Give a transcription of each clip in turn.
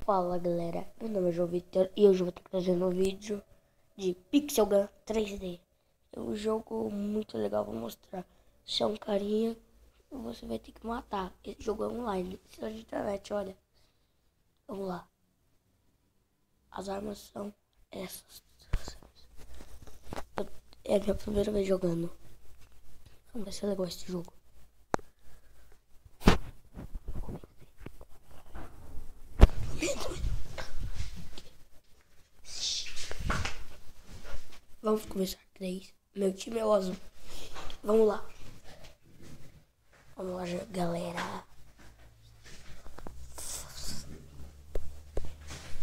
Fala galera, meu nome é João Vitor e hoje eu vou estar trazendo um vídeo de Pixel Gun 3D. É um jogo muito legal, vou mostrar. Se é um carinha, você vai ter que matar. Esse jogo é online, precisa de internet, olha. Vamos lá. As armas são essas. É a minha primeira vez jogando. Vai ser legal esse jogo. Vamos começar 3. Meu time é o azul. Vamos lá. Vamos lá, galera.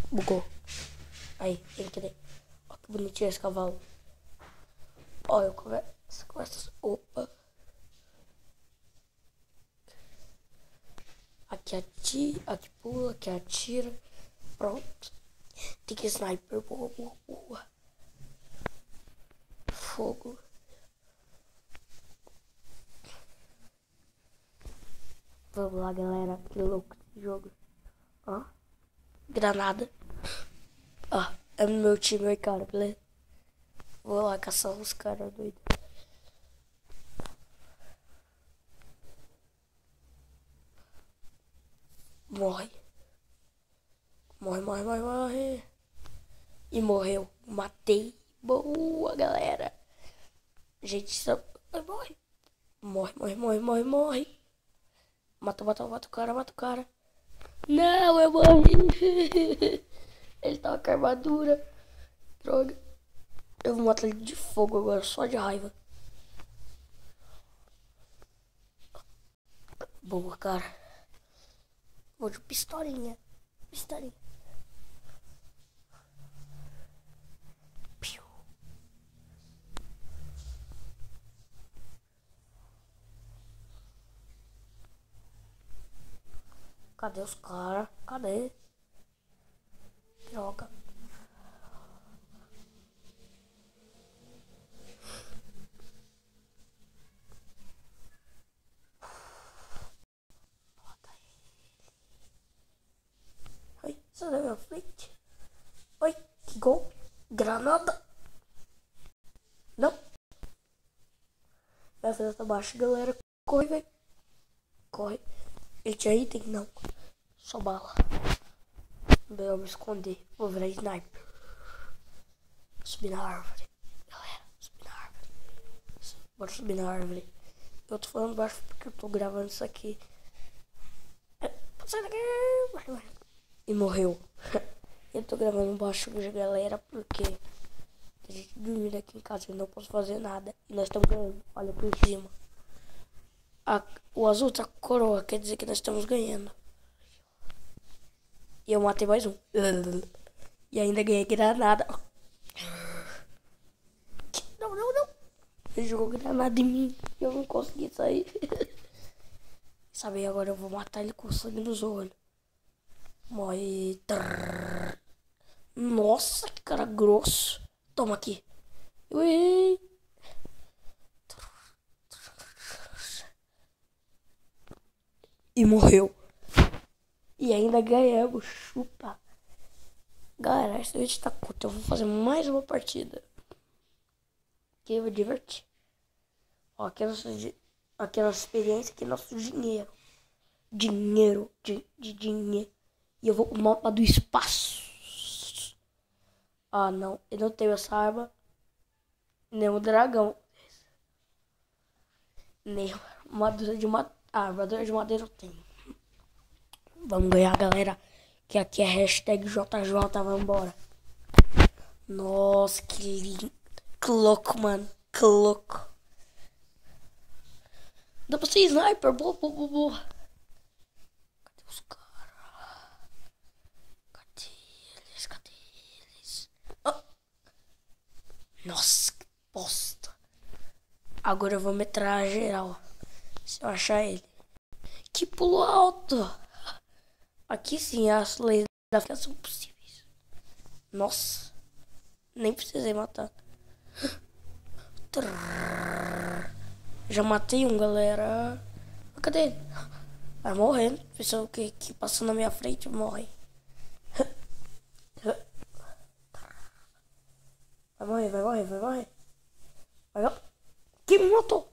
Bugou. Aí, entrei. Olha que bonitinho esse cavalo. Olha, eu começo com essas. Opa. Aqui atira, aqui pula, aqui atira. Pronto. Tem que sniper. Boa, boa, boa. Fogo. Vamos lá, galera. Que louco esse jogo. Ó. Granada. Ó. É no meu time aí, cara. Beleza? Vou lá caçar uns caras doidos. Morre. Morre, morre, morre, morre. E morreu. Matei. Boa, galera. Gente, só... morre. Morre, morre, morre, morre, morre. Mata, mata, mata o cara, mata o cara. Não, eu morri. Ele tava com armadura. Droga. Eu vou matar ele de fogo agora, só de raiva. Boa, cara. Vou de pistolinha. Pistolinha. Piu. Cadê os caras? Cadê? Droga. Oi, sai da minha frente. Oi, que golpe. Granada. Não. Minha frente tá baixa, galera. Corre, velho. Corre. Ele tinha item? Não. Só bala. Eu me esconder. Vou virar sniper. Subir na árvore. Galera, subir na árvore. Bora subir na árvore. Eu tô falando baixo porque eu tô gravando isso aqui. Sai daqui. Vai, vai. E morreu. Eu tô gravando baixo, galera, porque a gente dormir aqui em casa e não posso fazer nada. E nós estamos ganhando. Olha por cima. O azul tá com coroa, quer dizer que nós estamos ganhando. E eu matei mais um. E ainda ganhei granada. Não, não, não. Ele jogou granada em mim e eu não consegui sair. Sabe, agora eu vou matar ele com sangue nos olhos. Morre. Nossa, que cara grosso. Toma aqui. Ui. E morreu. E ainda ganhamos. Chupa. Galera, esse vídeo tá curto. Eu vou fazer mais uma partida. Que eu vou divertir. Ó, aqui é a nossa experiência, aqui é nosso dinheiro. Dinheiro. De dinheiro. E eu vou pro mapa do espaço. Ah, não. Eu não tenho essa arma. Nem o dragão. Nem armadura de madeira. Ah, armadura de madeira eu tenho. Vamos ganhar, galera. Que aqui é hashtag JJ. Vambora. Nossa, que lindo. Que louco, mano. Que louco. Dá pra ser sniper. Boa, boa, boa, boa. Cadê os caras? Cadê eles? Cadê eles? Oh. Nossa, que bosta. Agora eu vou metralhar geral. Se eu achar ele. Que pulo alto. Aqui sim as leis da física são possíveis. Nossa. Nem precisei matar. Já matei um, galera. Cadê ele? Vai morrendo. Pessoal que passou na minha frente morre. morrer, vai morrer. Vai, ó. Quem me matou?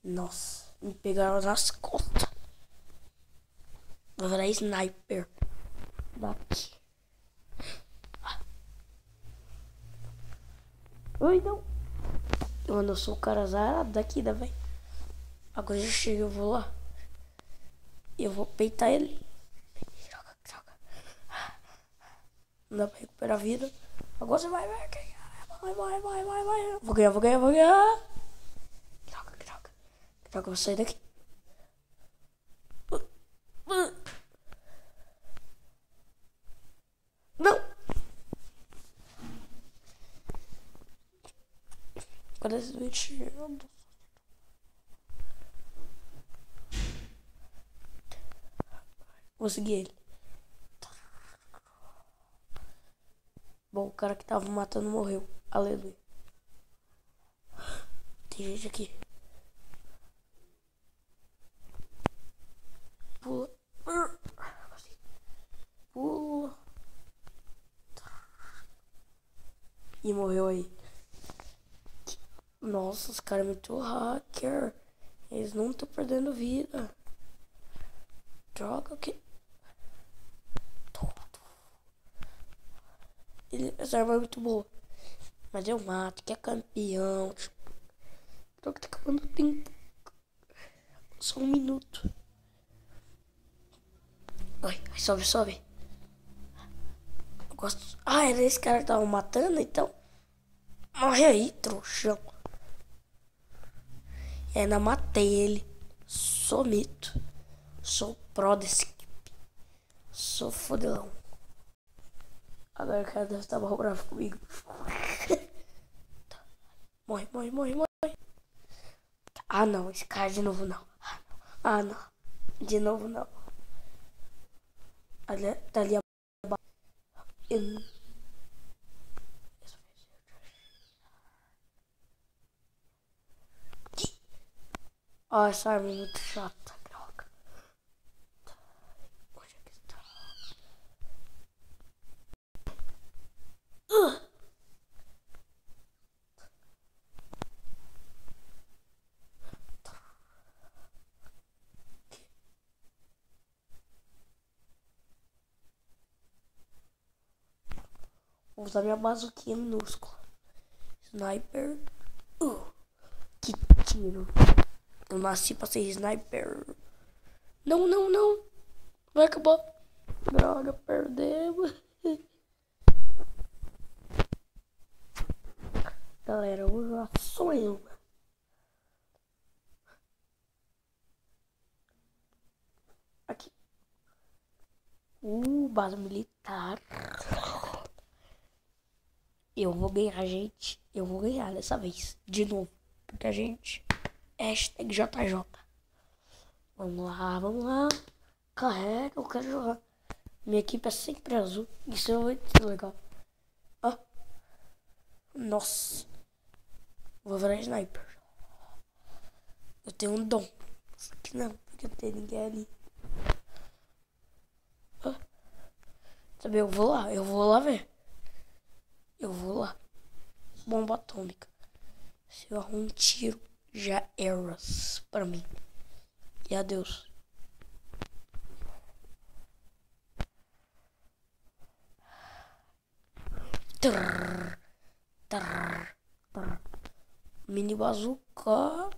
Nossa, me pegaram nas costas. Vou virar sniper. Daqui. Oi, não. Mano, eu sou o cara azarado daqui, da velho. Agora já chega, eu vou lá. E eu vou peitar ele. Joga. Não dá pra recuperar a vida. Agora você vai. Vai. Vou ganhar. Droga, vou sair daqui. Não! Cadê esse bicho? Vou seguir ele. Bom, o cara que tava matando morreu. Aleluia. Tem gente aqui. Pula. Pula. E morreu aí. Nossa, os caras é muito hacker. Eles não estão perdendo vida. Droga, que... Essa arma é muito boa. Mas eu mato, que é campeão. Droga, tá acabando o tempo. Só 1 minuto. Ai, sobe. Eu gosto... Ah, era esse cara que tava matando, então... Morre aí, trouxão. E ainda matei ele. Sou mito. Sou pro desse equipe. Sou fodelão. Agora o cara deve estar bravo comigo. Morre. Ah, não. Esse cara de novo não. Ah, não. De novo não. Tá ali abaixo. Ah, essa arma é muito chata, droga. Onde é que está? Vou usar minha bazuquinha minúscula. Sniper. Que tiro. Eu nasci pra ser sniper. Não. Vai acabar. Droga, perdemos. Galera, hoje já sou eu. Aqui. Base militar. Eu vou ganhar, gente. Eu vou ganhar dessa vez. De novo. Porque a gente... Hashtag JJ. Vamos lá. Carrega, eu quero jogar. Minha equipe é sempre azul. Isso é muito legal. Ó. Nossa. Vou virar sniper. Eu tenho um dom. Só que não, porque não tem ninguém ali. Ó. Sabe, eu vou lá ver. Eu vou lá. Bomba atômica. Se eu arrumo um tiro, já eras pra mim. E adeus. Mini bazuca.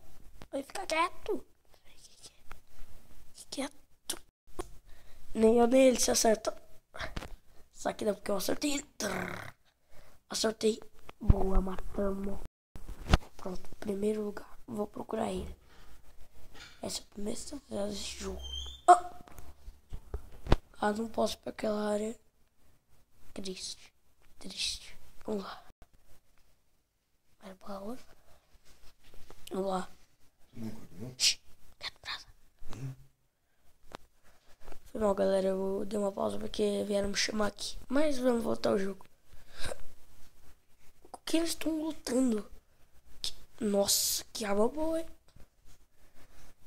Vai ficar quieto. Quieto. Nem eu nem ele se acerta. Só que não, porque eu acertei. Acertei. Boa, matamos. Pronto, primeiro lugar. Vou procurar ele. Essa é a primeira vez desse jogo. Ah, não posso ir pra aquela área. Triste. Vamos lá. Vai pra onde? Vamos lá. Foi mal, galera. Eu dei uma pausa porque vieram me chamar aqui. Mas vamos voltar ao jogo. O que eles estão lutando? Nossa, que arma boa, hein?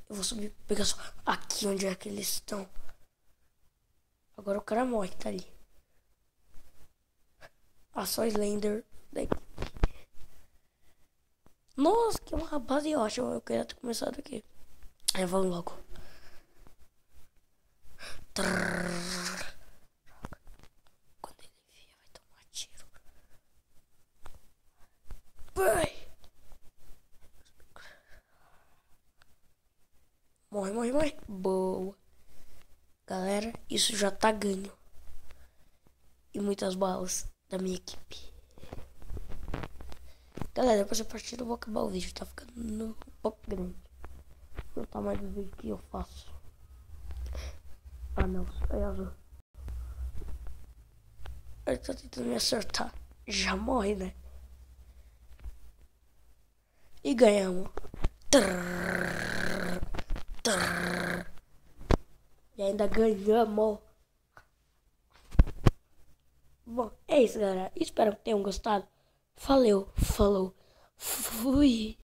Eu vou subir, pegar só aqui onde é que eles estão. Agora o cara morre, tá ali. Ah, só Slender. Nossa, que uma base ótima. Eu queria ter começado aqui. Aí vamos logo. Trrr. Quando ele vier, vai tomar tiro. Vai. Morre, morre, morre. Boa. Galera, isso já tá ganho. E muitas balas da minha equipe. Galera, depois da partida eu vou acabar o vídeo. Tá ficando um pouco grande. O tamanho do vídeo que eu faço. Ah não, é azul. Ele tá tentando me acertar. Já morre, né? E ganhamos. Trrr, trrr. E ainda ganhamos. Bom, é isso, galera. Espero que tenham gostado. Valeu, falou, fui.